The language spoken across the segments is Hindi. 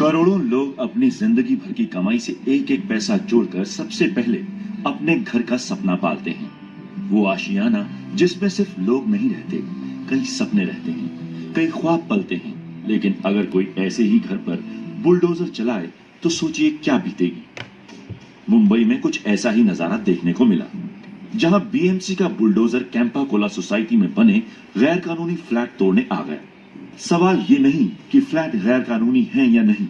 करोड़ों लोग अपनी जिंदगी भर की कमाई से एक एक पैसा जोड़कर सबसे पहले अपने घर का सपना पालते हैं। वो आशियाना जिसमें सिर्फ लोग नहीं रहते, कई सपने रहते हैं, कई ख्वाब पलते हैं। लेकिन अगर कोई ऐसे ही घर पर बुलडोजर चलाए तो सोचिए क्या बीतेगी। मुंबई में कुछ ऐसा ही नजारा देखने को मिला, जहां बीएमसी का बुलडोजर कैंपा कोला सोसाइटी में बने गैर कानूनी फ्लैट तोड़ने आ गया। सवाल ये नहीं कि फ्लैट गैर कानूनी है या नहीं,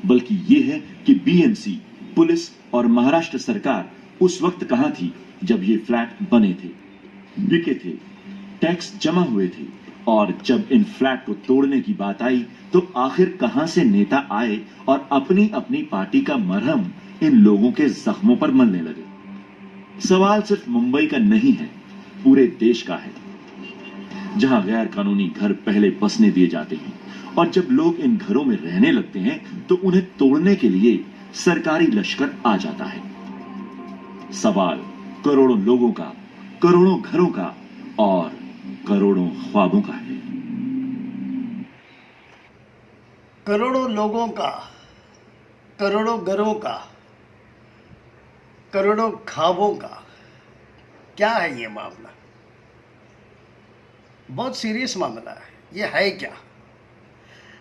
बल्कि ये है कि बीएमसी, पुलिस और महाराष्ट्र सरकार उस वक्त कहां थी जब ये फ्लैट बने थे, बिके थे, टैक्स जमा हुए थे, और जब इन फ्लैट को तोड़ने की बात आई तो आखिर कहां से नेता आए और अपनी अपनी पार्टी का मरहम इन लोगों के जख्मों पर मलने लगे। सवाल सिर्फ मुंबई का नहीं है, पूरे देश का है, जहां गैर कानूनी घर पहले बसने दिए जाते हैं और जब लोग इन घरों में रहने लगते हैं तो उन्हें तोड़ने के लिए सरकारी लश्कर आ जाता है। सवाल करोड़ों लोगों का, करोड़ों घरों का और करोड़ों ख्वाबों का है। करोड़ों लोगों का, करोड़ों घरों का, करोड़ों ख्वाबों का। क्या है ये मामला? बहुत सीरियस मामला है। ये है क्या?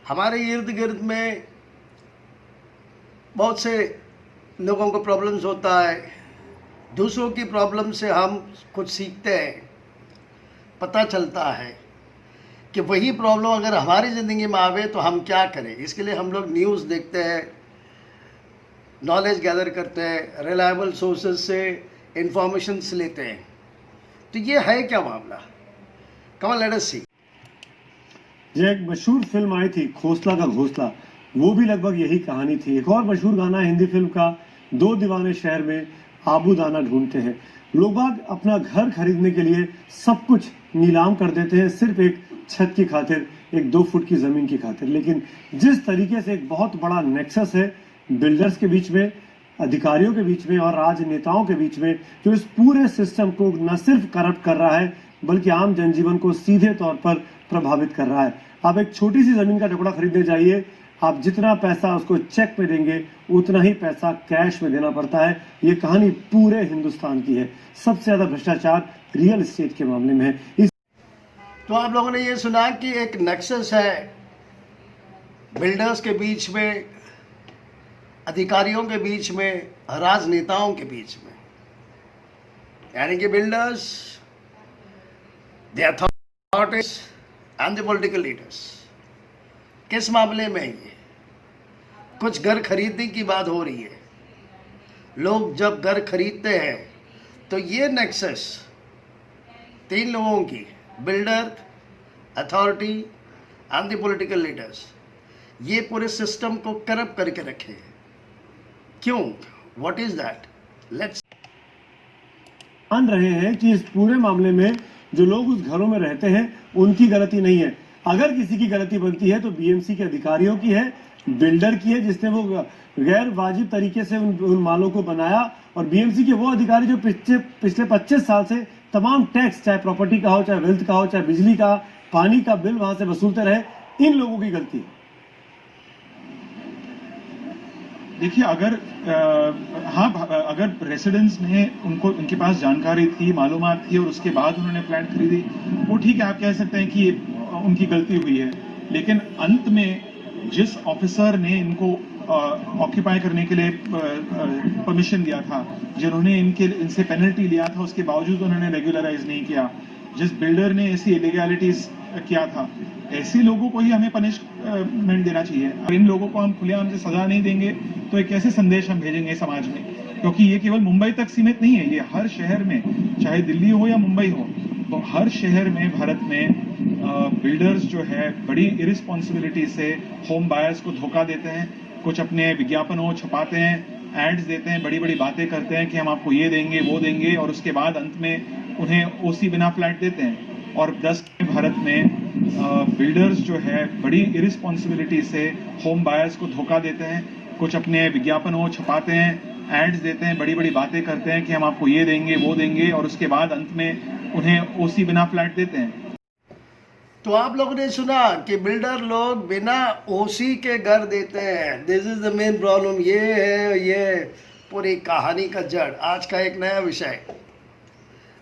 हमारे इर्द गिर्द में बहुत से लोगों को प्रॉब्लम्स होता है। दूसरों की प्रॉब्लम से हम कुछ सीखते हैं, पता चलता है कि वही प्रॉब्लम अगर हमारी ज़िंदगी में आवे तो हम क्या करें। इसके लिए हम लोग न्यूज़ देखते हैं, नॉलेज गैदर करते हैं, रिलायबल सोर्सेज से इंफॉर्मेशंस लेते हैं। तो ये है क्या मामला? कम ऑन, लेट अस सी। एक मशहूर फिल्म आई थी खोसला का घोंसला, वो भी लगभग यही कहानी थी। एक और मशहूर गाना हिंदी फिल्म का, दो दीवाने शहर में आबूदाना ढूंढते हैं। लोग बाग अपना घर खरीदने के लिए सब कुछ नीलाम कर देते हैं, सिर्फ एक छत की खातिर, एक 2 फुट की जमीन की खातिर। लेकिन जिस तरीके से एक बहुत बड़ा नेक्सस है बिल्डर्स के बीच में, अधिकारियों के बीच में और राजनेताओं के बीच में, जो इस पूरे सिस्टम को न सिर्फ करप्ट कर रहा है बल्कि आम जनजीवन को सीधे तौर पर प्रभावित कर रहा है। आप एक छोटी सी जमीन का टुकड़ा खरीदने जाइए, आप जितना पैसा उसको चेक में देंगे उतना ही पैसा कैश में देना पड़ता है। ये कहानी पूरे हिंदुस्तान की है। सबसे ज्यादा भ्रष्टाचार रियल एस्टेट के मामले में है। तो आप लोगों ने ये सुना कि एक नेक्सस है बिल्डर्स के बीच में, अधिकारियों के बीच में, राजनेताओं के बीच में, यानी कि builders, the authorities and the political leaders. किस मामले में ये? कुछ घर खरीदने की बात हो रही है। लोग जब घर खरीदते हैं तो ये नेक्सस 3 लोगों की, builder, authority and the political leaders, ये पूरे सिस्टम को करप्ट करके रखे हैं। क्यों? What is that? लेट्स मान रहे हैं कि इस पूरे मामले में जो लोग उस घरों में रहते हैं उनकी गलती नहीं है। अगर किसी की गलती बनती है तो बीएमसी के अधिकारियों की है, बिल्डर की है जिसने वो गैर वाजिब तरीके से उन मालों को बनाया, और बीएमसी के वो अधिकारी जो पिछले 25 साल से तमाम टैक्स, चाहे प्रॉपर्टी का हो, चाहे वेल्थ का हो, चाहे बिजली का, पानी का बिल वहां से वसूलते रहे, इन लोगों की गलती है। देखिए, अगर रेसिडेंट्स ने उनके पास जानकारी थी, मालूमात थी और उसके बाद उन्होंने फ्लैट खरीदी, वो ठीक है, आप कह सकते हैं कि उनकी गलती हुई है। लेकिन अंत में जिस ऑफिसर ने इनको ऑक्यूपाई करने के लिए परमिशन दिया था, जिन्होंने इनसे पेनल्टी लिया था, उसके बावजूद उन्होंने रेगुलराइज नहीं किया, जिस बिल्डर ने ऐसी इलीगैलिटीज किया था, ऐसे लोगों को ही हमें पनिशमेंट देना चाहिए। और इन लोगों को हम खुलेआम से सजा नहीं देंगे तो एक कैसे संदेश हम भेजेंगे समाज में? क्योंकि ये केवल मुंबई तक सीमित नहीं है, ये हर शहर में, चाहे दिल्ली हो या मुंबई हो, तो हर शहर में भारत में बिल्डर्स जो है बड़ी इरिस्पॉन्सिबिलिटी से होम बायर्स को धोखा देते हैं। कुछ अपने विज्ञापनों छपाते हैं, एड्स देते हैं, बड़ी बड़ी बातें करते हैं कि हम आपको ये देंगे, वो देंगे, और उसके बाद अंत में उन्हें ओसी बिना फ्लैट देते हैं। और 10 भारत में बिल्डर्स जो है बड़ी इरिस्पॉन्सिबिलिटी से होम बायर्स को धोखा देते हैं। कुछ अपने विज्ञापनों छपाते हैं, एड्स देते हैं, बड़ी बड़ी बातें करते हैं कि हम आपको ये देंगे, वो देंगे, और उसके बाद अंत में उन्हें ओसी बिना फ्लैट देते हैं। तो आप लोगों ने सुना कि बिल्डर लोग बिना ओसी के घर देते हैं। This is the main problem. ये है ये पूरी कहानी का जड़। आज का एक नया विषय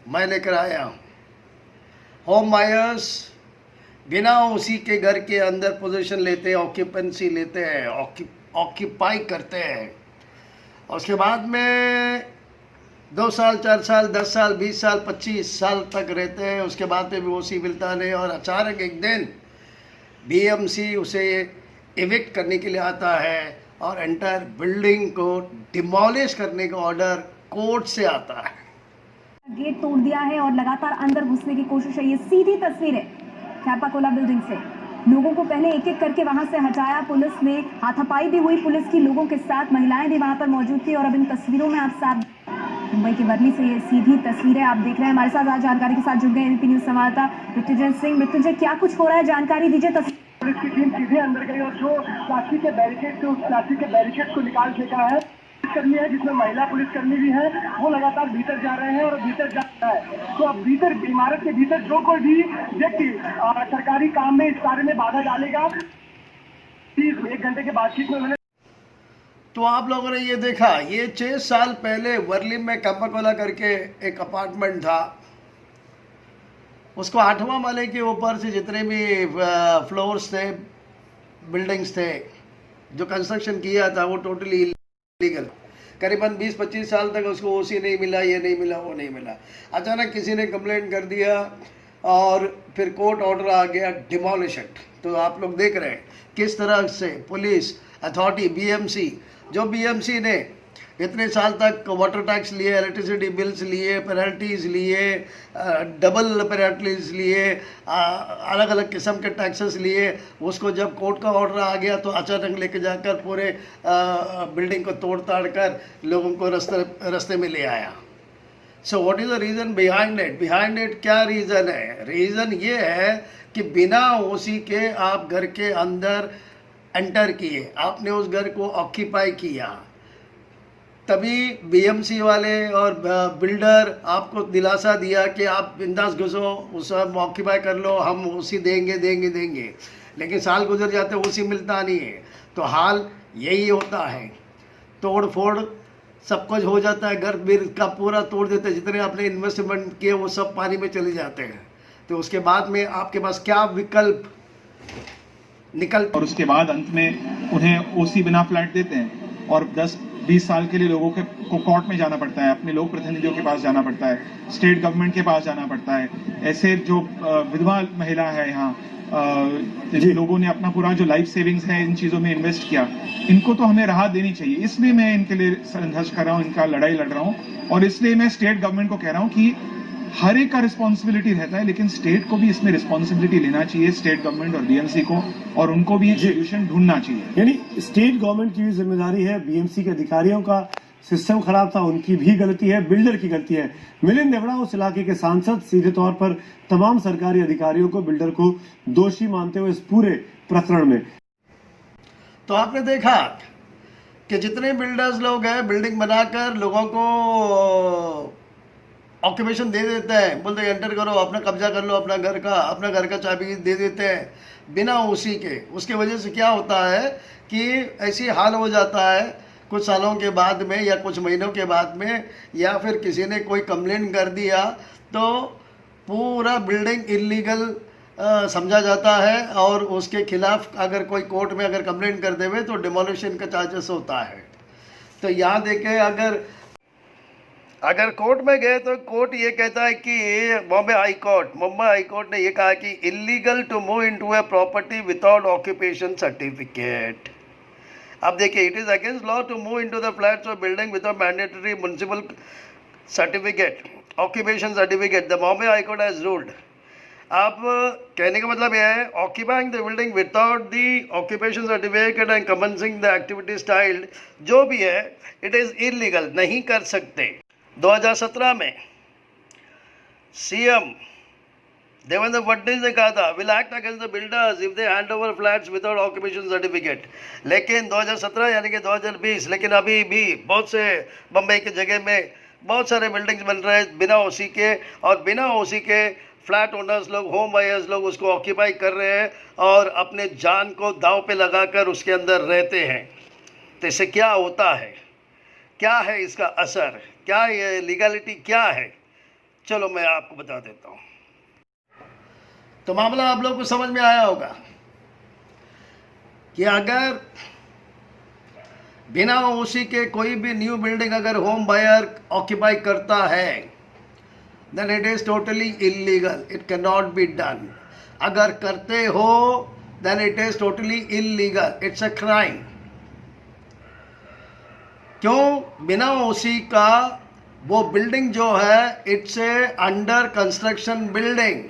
मैं लेकर आया हूँ। होम बायर्स बिना ओसी के घर के अंदर पोजीशन लेते हैं, ऑक्यूपेंसी लेते हैं, ऑक्यूपाई करते हैं। उसके बाद में 2 साल, 4 साल, 10 साल, 20 साल, 25 साल तक रहते हैं। उसके बाद में भी ओसी मिलता नहीं, और अचानक एक दिन बीएमसी उसे इविक्ट करने के लिए आता है और एंटायर बिल्डिंग को डिमोलिश करने का ऑर्डर कोर्ट से आता है। गेट तोड़ दिया है और लगातार अंदर घुसने की कोशिश है। ये सीधी तस्वीर है कैपाकोला बिल्डिंग से। लोगों को पहले एक एक करके वहां से हटाया। पुलिस ने हाथापाई भी हुई पुलिस की लोगों के साथ। महिलाएं भी वहां पर मौजूद थी। और अब इन तस्वीरों में आप साफ मुंबई के वर्ली से ये सीधी तस्वीरें आप देख रहे हैं। हमारे साथ आज जानकारी के साथ जुड़ गए एबीपी न्यूज संवाददाता मृत्युंजय सिंह। मृत्युंजय, क्या कुछ हो रहा है, जानकारी दीजिए। पुलिस की टीम सीधे अंदर गई और जो प्लास्टिक के बैरिकेड थे उस प्लास्टिक के बैरिकेड को निकाल फेंका है। पुलिसकर्मी है जिसमें महिला पुलिसकर्मी भी है, वो लगातार भीतर जा रहे हैं और भीतर जा रहा है। तो अब भीतर इमारत के भीतर जो कोई भी व्यक्ति सरकारी काम में इस कार्य में बाधा डालेगा, 1 घंटे के बातचीत में उन्होंने। तो आप लोगों ने ये देखा, ये 6 साल पहले वर्ली में कैपाकोला करके एक अपार्टमेंट था। उसको 8वां माले के ऊपर से जितने भी फ्लोर्स थे, बिल्डिंग्स थे, जो कंस्ट्रक्शन किया था वो टोटली इलीगल। करीबन 20-25 साल तक उसको ओसी नहीं मिला, ये नहीं मिला, वो नहीं मिला। अचानक किसी ने कंप्लेंट कर दिया और फिर कोर्ट ऑर्डर आ गया डिमोलिशन। तो आप लोग देख रहे हैं किस तरह से पुलिस अथॉरिटी बीएमसी, जो बीएमसी ने इतने साल तक वाटर टैक्स लिए, इलेक्ट्रिसिटी बिल्स लिए, पेनल्टीज लिए, डबल पेनल्टीज लिए, अलग अलग किस्म के टैक्सेस लिए, उसको जब कोर्ट का ऑर्डर आ गया तो अचानक लेके जाकर पूरे बिल्डिंग को तोड़ ताड़ कर लोगों को रास्ते में ले आया। So what is the reason behind it? Behind it क्या रीज़न है? रीज़न ये है कि बिना ओसी के आप घर के अंदर एंटर किए, आपने उस घर को ऑक्यूपाई किया, तभी बीएमसी वाले और बिल्डर आपको दिलासा दिया कि आप बिंदास घुसो, उस ऑक्यूपाई कर लो, हम उसी देंगे देंगे देंगे। लेकिन साल गुजर जाते उसी मिलता नहीं है। तो हाल यही होता है, तोड़ फोड़ सब कुछ हो जाता है, घर बिर का पूरा तोड़ देते हैं। जितने आपने इन्वेस्टमेंट किए वो सब पानी में चले जाते हैं। तो उसके बाद में आपके पास क्या विकल्प निकल, और उसके बाद अंत में उन्हें ओसी बिना फ्लैट देते हैं और 10-20 साल के लिए लोगों को कोर्ट में जाना पड़ता है, अपने लोक प्रतिनिधियों के पास जाना पड़ता है, स्टेट गवर्नमेंट के पास जाना पड़ता है। ऐसे जो विधवा महिला है यहाँ, जिन लोगों ने अपना पूरा जो लाइफ सेविंग्स है इन चीज़ों में इन्वेस्ट किया, इनको तो हमें राहत देनी चाहिए। इसलिए मैं इनके लिए संघर्ष कर रहा हूँ, इनका लड़ाई लड़ रहा हूँ। और इसलिए मैं स्टेट गवर्नमेंट को कह रहा हूँ कि हर एक का रिस्पॉन्सिबिलिटी रहता है, लेकिन स्टेट को भी इसमें रिस्पॉन्सिबिलिटी लेना चाहिए, स्टेट गवर्नमेंट और बीएमसी को, और उनको भी एक सोल्यूशन ढूंढना चाहिए। यानी स्टेट गवर्नमेंट की भी जिम्मेदारी है, बीएमसी के अधिकारियों का सिस्टम खराब था, उनकी भी गलती है, बिल्डर की गलती है। मिलिंद देवड़ा उस इलाके के सांसद सीधे तौर पर तमाम सरकारी अधिकारियों को, बिल्डर को दोषी मानते हुए इस पूरे प्रकरण में। तो आपने देखा कि जितने बिल्डर्स लोग हैं बिल्डिंग बनाकर लोगों को ऑक्यूपेशन दे देते हैं, बोलते हैं एंटर करो, अपना कब्जा कर लो, अपना घर का चाबी दे देते हैं बिना ओसी के। उसके वजह से क्या होता है कि ऐसी हाल हो जाता है कुछ सालों के बाद में या कुछ महीनों के बाद में, या फिर किसी ने कोई कंप्लेंट कर दिया तो पूरा बिल्डिंग इलीगल समझा जाता है, और उसके खिलाफ अगर कोई कोर्ट में अगर कंप्लेंट कर देवे तो डिमोलिशन का चार्जेस होता है। तो यहाँ देखें, अगर कोर्ट में गए तो कोर्ट ये कहता है कि मुंबई हाई कोर्ट ने ये कहा कि illegal to move into a property without occupation certificate. अब देखिए, it is against law to move into the flats और building without mandatory municipal certificate, occupation certificate, the Mumbai high court has ruled. अब कहने का मतलब यह है, occupying the building without the occupation certificate and commencing the activity style, जो भी है इट इज़ इलीगल, नहीं कर सकते। 2017 में सीएम देवेंद्र फडणवीस ने कहा था will act against the builders if they hand over flats without occupation certificate. लेकिन 2017 यानी कि 2020, लेकिन अभी भी बहुत से बम्बई की जगह में बहुत सारे बिल्डिंग्स बन रहे हैं बिना ओसी के, और बिना ओसी के फ्लैट ओनर्स लोग, होम बायर्स लोग उसको ऑक्यूपाई कर रहे हैं और अपने जान को दांव पे लगाकर उसके अंदर रहते हैं। तो इससे क्या होता है, क्या है इसका असर, क्या ये लीगलिटी क्या है, चलो मैं आपको बता देता हूँ। तो मामला आप लोग को समझ में आया होगा कि अगर बिना ओसी के कोई भी न्यू बिल्डिंग अगर होम बायर ऑक्यूपाई करता है, then it is totally illegal, it can not be done. अगर करते हो then it is totally illegal, it's a crime. क्यों? बिना ओसी का वो बिल्डिंग जो है it's a under construction building.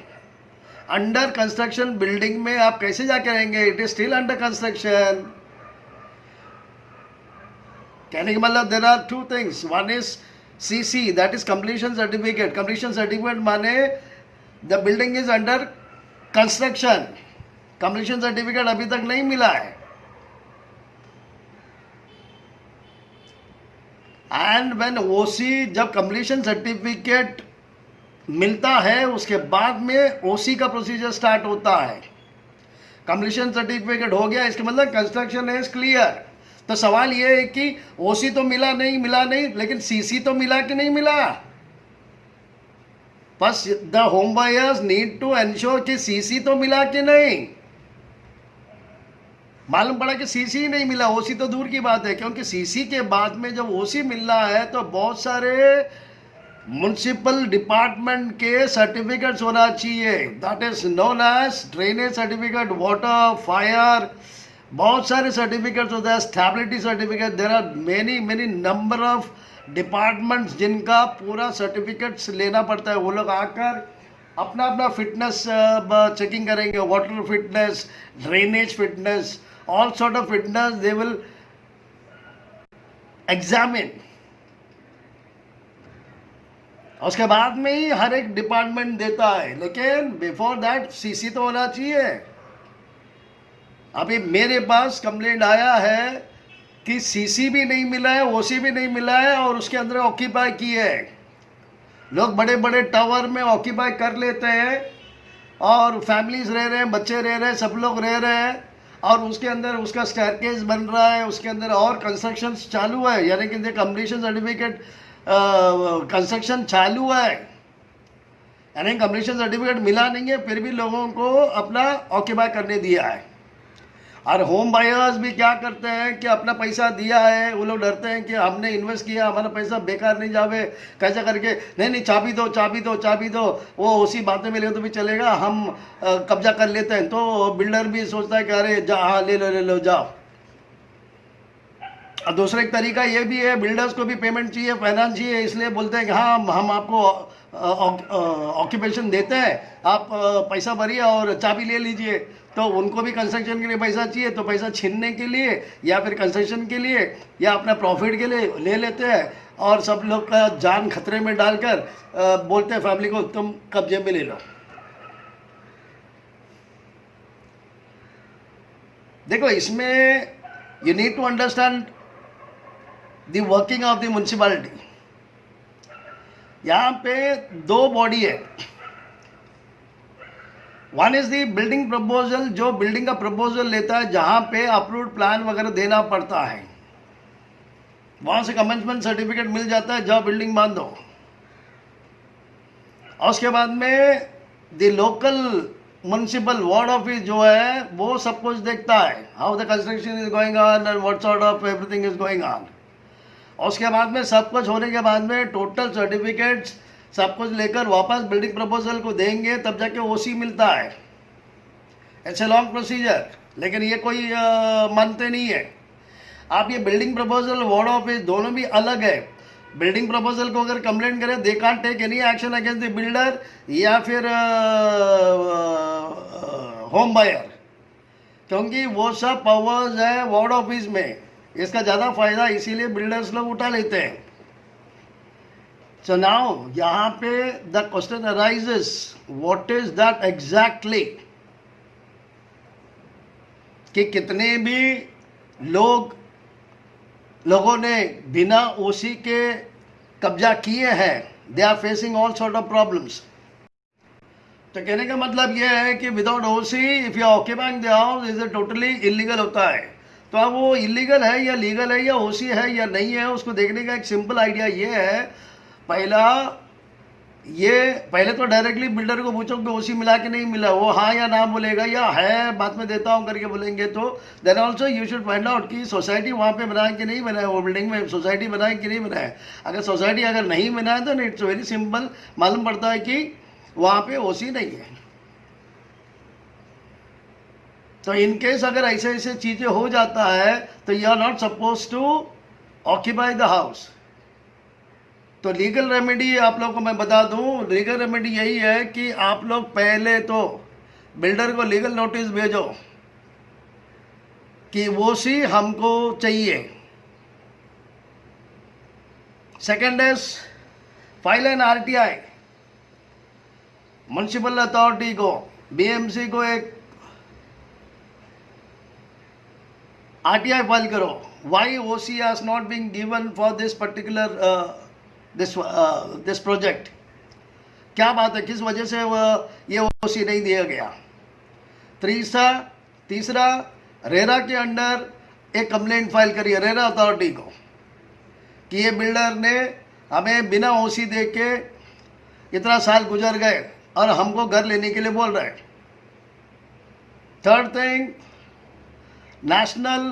Under construction building में आप कैसे जाके रहेंगे? It is still under construction. कहने का मतलब there are two things, one is CC, that is completion certificate. Completion certificate माने the building is under construction, completion certificate अभी तक नहीं मिला है। एंड व्हेन ओसी, जब कंप्लीशन सर्टिफिकेट मिलता है उसके बाद में ओसी का प्रोसीजर स्टार्ट होता है। कंप्लीशन सर्टिफिकेट हो गया इसका मतलब कंस्ट्रक्शन इज क्लियर। तो सवाल ये है कि ओसी तो मिला नहीं, लेकिन सीसी तो मिला कि नहीं मिला? बस the home buyers need to ensure कि सीसी तो मिला कि नहीं। मालूम पड़ा कि सीसी ही नहीं मिला, ओसी तो दूर की बात है, क्योंकि सीसी के बाद में जब ओसी मिल रहा है तो बहुत सारे म्युनिसिपल डिपार्टमेंट के सर्टिफिकेट्स होना चाहिए, that is known as drainage certificate, water, fire, बहुत सारे सर्टिफिकेट्स होते हैं, stability certificate. There are many number of departments जिनका पूरा सर्टिफिकेट्स लेना पड़ता है। वो लोग आकर अपना अपना फिटनेस चेकिंग करेंगे, water fitness, drainage fitness, all sort of fitness they will examine. उसके बाद में ही हर एक डिपार्टमेंट देता है, लेकिन बिफोर दैट सीसी तो होना चाहिए। अभी मेरे पास कंप्लेंट आया है कि सीसी भी नहीं मिला है, ओसी भी नहीं मिला है और उसके अंदर ऑक्यूपाई किए है लोग। बड़े बड़े टावर में ऑक्यूपाई कर लेते हैं और फैमिलीज रह रहे हैं, बच्चे रह रहे हैं, सब लोग रह रहे हैं और उसके अंदर उसका स्टेयरकेस बन रहा है, उसके अंदर और कंस्ट्रक्शन चालू है, यानी कि कंप्लीशन सर्टिफिकेट कंस्ट्रक्शन चालू है, यानी कंप्लीशन सर्टिफिकेट मिला नहीं है, फिर भी लोगों को अपना ऑक्यूपाई करने दिया है। और होम बायर्स भी क्या करते हैं कि अपना पैसा दिया है, वो लोग डरते हैं कि हमने इन्वेस्ट किया, हमारा पैसा बेकार नहीं जावे, कैसे करके नहीं चाबी दो चाबी दो चाबी दो, वो उसी बातें में ले तो भी चलेगा, हम कब्जा कर लेते हैं। तो बिल्डर भी सोचता है कि अरे जा, हाँ ले लो जाओ। और दूसरा एक तरीका ये भी है, बिल्डर्स को भी पेमेंट चाहिए, फाइनेंस चाहिए, इसलिए बोलते हैं कि हाँ हम आपको ऑक्यूपेशन देते हैं, आप पैसा भरिए और चाबी ले लीजिए। तो उनको भी कंस्ट्रक्शन के लिए पैसा चाहिए, तो पैसा छीनने के लिए या फिर कंस्ट्रक्शन के लिए या अपना प्रॉफिट के लिए ले लेते हैं और सब लोग का जान खतरे में डालकर बोलते हैं फैमिली को तुम कब्जे में ले लो। देखो इसमें you need to understand the working of the municipality. यहाँ पे दो बॉडी है, one is the building proposal, जो बिल्डिंग का प्रपोजल लेता है, जहां पे अप्रूव्ड प्लान वगैरह देना पड़ता है, वहां से कमेंसमेंट सर्टिफिकेट मिल जाता है, जाओ बिल्डिंग बांधो। और उसके बाद में the local municipal ward office जो है वो सब कुछ देखता है, how the construction is going on and what sort of everything is going on. और उसके बाद में सब कुछ होने के बाद में टोटल सर्टिफिकेट्स सब कुछ लेकर वापस बिल्डिंग प्रपोजल को देंगे, तब जाके ओसी मिलता है। इट्स ए लॉन्ग प्रोसीजर, लेकिन ये कोई मानते नहीं है। आप ये बिल्डिंग प्रपोजल, वार्ड ऑफिस दोनों भी अलग है। बिल्डिंग प्रपोजल को अगर कंप्लेंट करें, they can't take any action against the builder या फिर होम बायर, क्योंकि वो सब पावर्स है वार्ड ऑफिस में। इसका ज़्यादा फायदा इसीलिए बिल्डर्स लोग उठा लेते हैं। So now यहाँ पे the question arises, what is that exactly? कि कितने भी लोगों ने बिना ओसी के कब्जा किए हैं, they are facing all sort of problems. तो कहने का मतलब ये है कि without OC if you occupying the house is totally illegal होता है। तो अब वो इलीगल है या लीगल है या ओसी है या नहीं है, उसको देखने का एक सिंपल आइडिया ये है। पहले तो डायरेक्टली बिल्डर को पूछो कि ओसी मिला कि नहीं मिला, वो हाँ या ना बोलेगा, या है बाद में देता हूँ करके बोलेंगे, तो then also you should find out कि सोसाइटी वहाँ पे बनाए कि नहीं बनाए, वो बिल्डिंग में सोसाइटी बनाए कि नहीं बनाए। अगर सोसाइटी अगर नहीं बनाए तो इट्स वेरी सिंपल, मालूम पड़ता है कि वहाँ पे ओसी नहीं है। तो इनकेस अगर ऐसे ऐसे चीजें हो जाता है तो you are not suppose to occupy the house. तो लीगल रेमेडी आप लोगों को मैं बता दूं, लीगल रेमेडी यही है कि आप लोग पहले तो बिल्डर को लीगल नोटिस भेजो कि वो सी हमको चाहिए। Second is file an RTI, municipal authority को, बीएमसी को एक आरटीआई फाइल करो, why OC has not been given for this particular this project, क्या बात है, किस वजह से ये ओसी नहीं दिया गया। तीसरा रेरा के अंडर एक कंप्लेंट फाइल करिए रेरा अथॉरिटी को कि ये बिल्डर ने हमें बिना ओसी दे के इतना साल गुजर गए और हमको घर लेने के लिए बोल रहे हैं। Third thing, national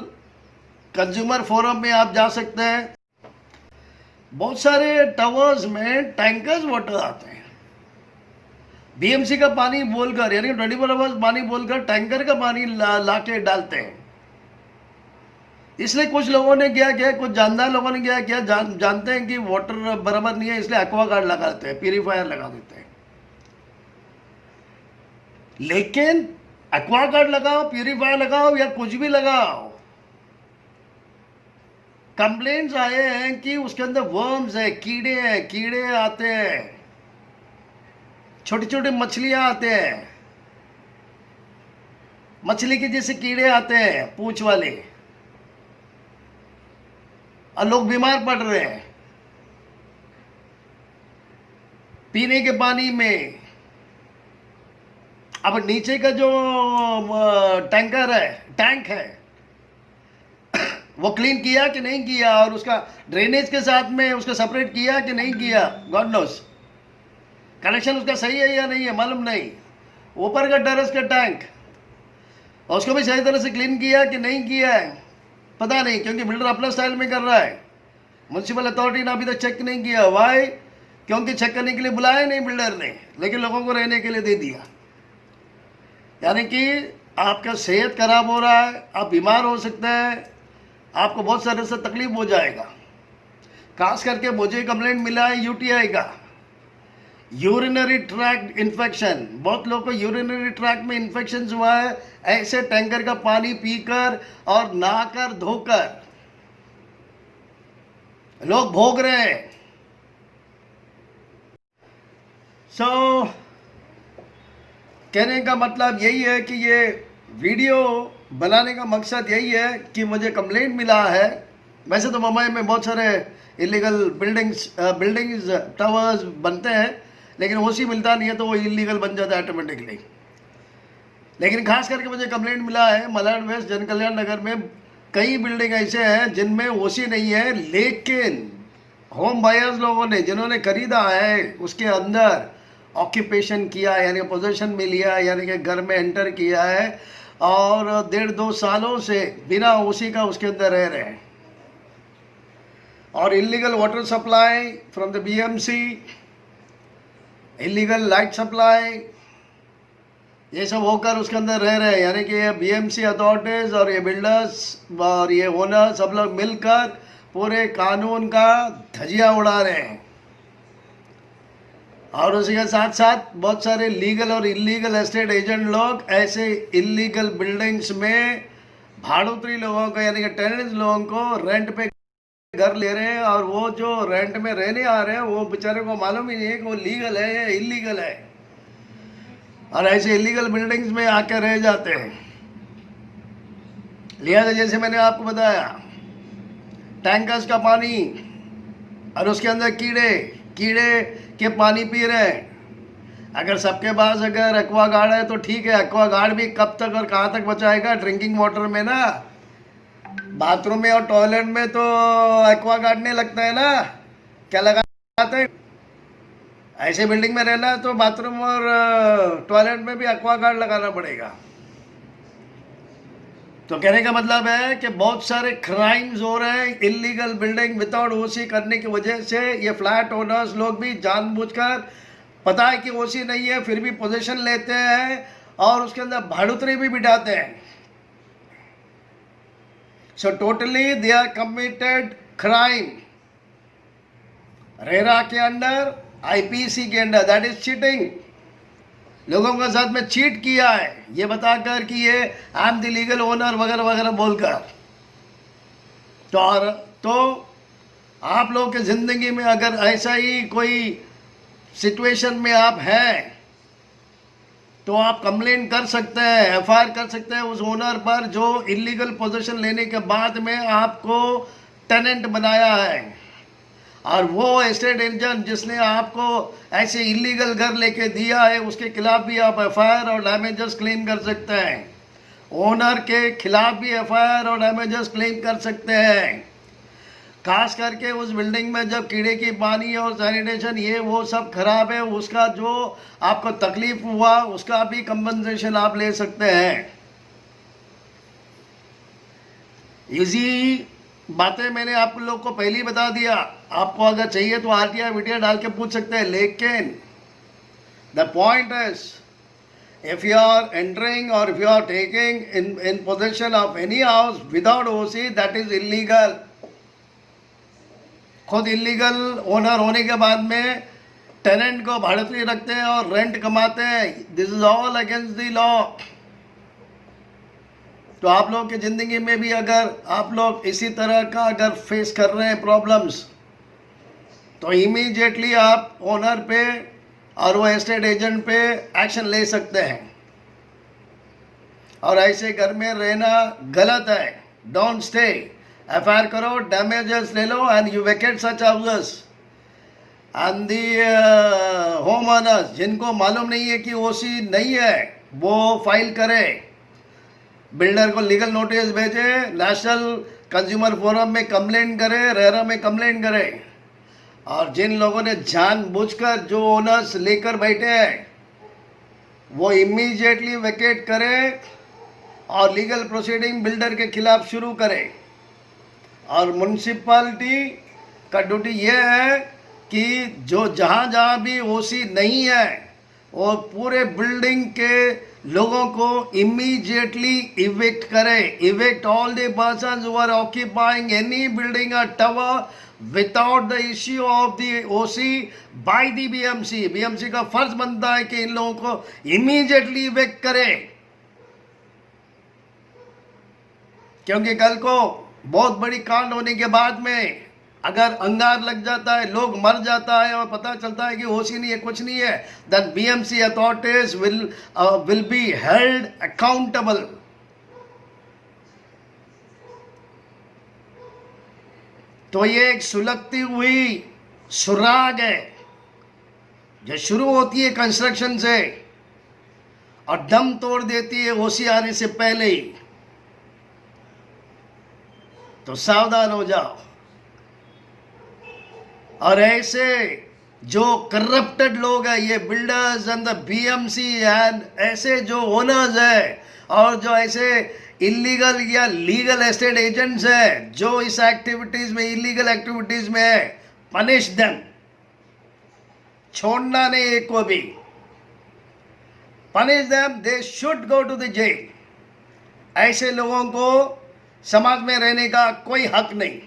consumer forum में आप जा सकते हैं। बहुत सारे टावर्स में टैंकर्स वाटर आते हैं, बीएमसी का पानी बोलकर, यानी 24 आवर्स पानी बोलकर टैंकर का पानी लाके डालते हैं। इसलिए कुछ लोगों ने क्या किया, कुछ जानदार लोगों ने क्या किया, जानते हैं कि वाटर बराबर नहीं है, इसलिए एक्वा गार्ड लगा देते हैं, प्यूरीफायर लगा देते हैं। लेकिन एक्वा गार्ड लगाओ, प्यूरीफायर लगाओ या कुछ भी लगाओ, कंप्लेंट्स आए हैं कि उसके अंदर वर्म्स है, कीड़े आते हैं, छोटी छोटी मछलियां आते हैं, मछली के जैसे कीड़े आते हैं पूंछ वाले, और लोग बीमार पड़ रहे हैं पीने के पानी में। अब नीचे का जो टैंक है वो क्लीन किया कि नहीं किया, और उसका ड्रेनेज के साथ में उसको सेपरेट किया कि नहीं किया, गॉड नोस। कनेक्शन उसका सही है या नहीं है मालूम नहीं। ऊपर का टेरेस का टैंक उसको भी सही तरह से क्लीन किया कि नहीं किया है पता नहीं, क्योंकि बिल्डर अपना स्टाइल में कर रहा है। म्युनिसिपल अथॉरिटी ने अभी तक चेक नहीं किया। वाई? क्योंकि चेक करने के लिए बुलाया नहीं बिल्डर ने, लेकिन लोगों को रहने के लिए दे दिया। यानी कि आपका सेहत खराब हो रहा है, आप बीमार हो सकते हैं, आपको बहुत सारे से तकलीफ हो जाएगा। खास करके मुझे कंप्लेंट मिला है यूटीआई का, यूरिनरी ट्रैक्ट इन्फेक्शन। बहुत लोगों को यूरिनरी ट्रैक्ट में इन्फेक्शन हुआ है ऐसे टैंकर का पानी पीकर और नहाकर धोकर। लोग भोग रहे हैं। कहने का मतलब यही है कि ये वीडियो बनाने का मकसद यही है कि मुझे कंप्लेंट मिला है। वैसे तो मुंबई में बहुत सारे इलीगल बिल्डिंग्स टावर्स बनते हैं, लेकिन ओसी मिलता नहीं है तो वो इलीगल बन जाता है ऑटोमेटिकली। लेकिन खास करके मुझे कंप्लेंट मिला है मलाड वेस्ट जन कल्याण नगर में कई बिल्डिंग ऐसे हैं जिनमें ओसी नहीं है, लेकिन होम बायर्स लोगों ने जिन्होंने खरीदा है उसके अंदर ऑक्यूपेशन किया, यानी पोजीशन में लिया, यानी कि घर में एंटर किया है और 1.5-2 सालों से बिना ओसी का उसके अंदर रह रहे हैं। और illegal water supply from the BMC, illegal light supply, ये सब होकर उसके अंदर रह रहे हैं। यानी कि ये बीएमसी अथॉरिटीज और ये बिल्डर्स और ये ओनर सब लोग मिलकर पूरे कानून का धजिया उड़ा रहे हैं। और उसी के साथ साथ बहुत सारे लीगल और इलीगल एस्टेट एजेंट लोग ऐसे इलीगल बिल्डिंग्स में भाड़ोतरी लोगों को, यानी कि टेनेंट्स लोगों को रेंट पे घर ले रहे हैं, और वो जो रेंट में रहने आ रहे हैं वो बेचारे को मालूम ही नहीं है कि वो लीगल है या इलीगल है, और ऐसे इलीगल बिल्डिंग्स में आकर रह जाते हैं। लिहाजा जैसे मैंने आपको बताया, टैंकर्स का पानी और उसके अंदर कीड़े के पानी पी रहे हैं। अगर सबके पास अगर एक्वा गार्ड है तो ठीक है, एक्वा गार्ड भी कब तक और कहाँ तक बचाएगा? ड्रिंकिंग वाटर में ना, बाथरूम में और टॉयलेट में तो एक्वा गार्ड नहीं लगता है ना, क्या लगाते हैं? ऐसे बिल्डिंग में रहना है तो बाथरूम और टॉयलेट में भी एक्वा गार्ड लगाना पड़ेगा। तो कहने का मतलब है कि बहुत सारे क्राइम्स हो रहे हैं इलीगल बिल्डिंग विदाउट ओसी करने की वजह से। ये फ्लैट ओनर्स लोग भी जानबूझकर, पता है कि ओसी नहीं है फिर भी पोजीशन लेते हैं और उसके अंदर भाड़ुतरी भी बिठाते हैं। So totally they are committed crime. RERA के अंडर, आईपीसी के अंडर, दैट इज चीटिंग। लोगों के साथ में चीट किया है ये बताकर कि ये I am the legal owner वगैरह वगैरह बोलकर। तो आप लोगों की जिंदगी में अगर ऐसा ही कोई सिचुएशन में आप हैं तो आप कंप्लेन कर सकते हैं, एफआईआर कर सकते हैं उस ओनर पर जो इलीगल पोजीशन लेने के बाद में आपको टेनेंट बनाया है। और वो एस्टेट एजेंट जिसने आपको ऐसे इलीगल घर लेके दिया है उसके खिलाफ भी आप एफआईआर और डैमेजेस क्लेम कर सकते हैं। ओनर के खिलाफ भी एफआईआर और डैमेजेस क्लेम कर सकते हैं। खास करके उस बिल्डिंग में जब कीड़े की पानी और सैनिटेशन ये वो सब खराब है, उसका जो आपको तकलीफ हुआ उसका भी कंपनसेशन आप ले सकते हैं। इजी बातें मैंने आप लोग को पहले ही बता दिया। आपको अगर चाहिए तो आरटीआई वीडियो डाल के पूछ सकते हैं। लेकिन the point is if you are entering or if you are taking in possession of any house without OC, that is illegal. खुद इलीगल ओनर होने के बाद में टेनेंट को भाड़ुतरी रखते हैं और रेंट कमाते हैं। This is all against the law. तो आप लोग की ज़िंदगी में भी अगर आप लोग इसी तरह का अगर फेस कर रहे हैं प्रॉब्लम्स, तो इमीडिएटली आप ओनर पे और वो एस्टेट एजेंट पे एक्शन ले सकते हैं। और ऐसे घर में रहना गलत है। Don't stay. एफआईआर करो, डैमेजेस ले लो and you vacate such houses. And the home owners जिनको मालूम नहीं है कि ओसी नहीं है वो फाइल करे, बिल्डर को लीगल नोटिस भेजे, नेशनल कंज्यूमर फोरम में कंप्लेंट करे, रेरा में कंप्लेंट करे। और जिन लोगों ने जानबूझकर जो ओनर्स लेकर बैठे हैं वो इमीडिएटली वेकेट करे और लीगल प्रोसीडिंग बिल्डर के खिलाफ शुरू करे। और म्युनिसिपैलिटी का ड्यूटी ये है कि जो जहाँ भी ओसी नहीं है वो पूरे बिल्डिंग के लोगों को इमीडिएटली इविक्ट करे। Evict all the persons who are occupying any building और tower without the issue of the OC by the BMC. BMC का फर्ज बनता है कि इन लोगों को इमीडिएटली इविक्ट करे, क्योंकि कल को बहुत बड़ी कांड होने के बाद में अगर अंगार लग जाता है, लोग मर जाता है और पता चलता है कि ओसी नहीं है, कुछ नहीं है, then BMC authorities will be held accountable. तो ये एक सुलगती हुई सुराग है जो शुरू होती है कंस्ट्रक्शन से और दम तोड़ देती है ओसी आने से पहले ही। तो सावधान हो जाओ। और ऐसे जो करप्टेड लोग हैं, ये builders and the BMC and ऐसे जो ओनर्स हैं और जो ऐसे इलीगल या लीगल एस्टेट एजेंट्स हैं जो इस एक्टिविटीज में, इलीगल एक्टिविटीज में है, पनिश देम। छोड़ना नहीं एक को भी, punish them. They should go to the jail. ऐसे लोगों को समाज में रहने का कोई हक नहीं।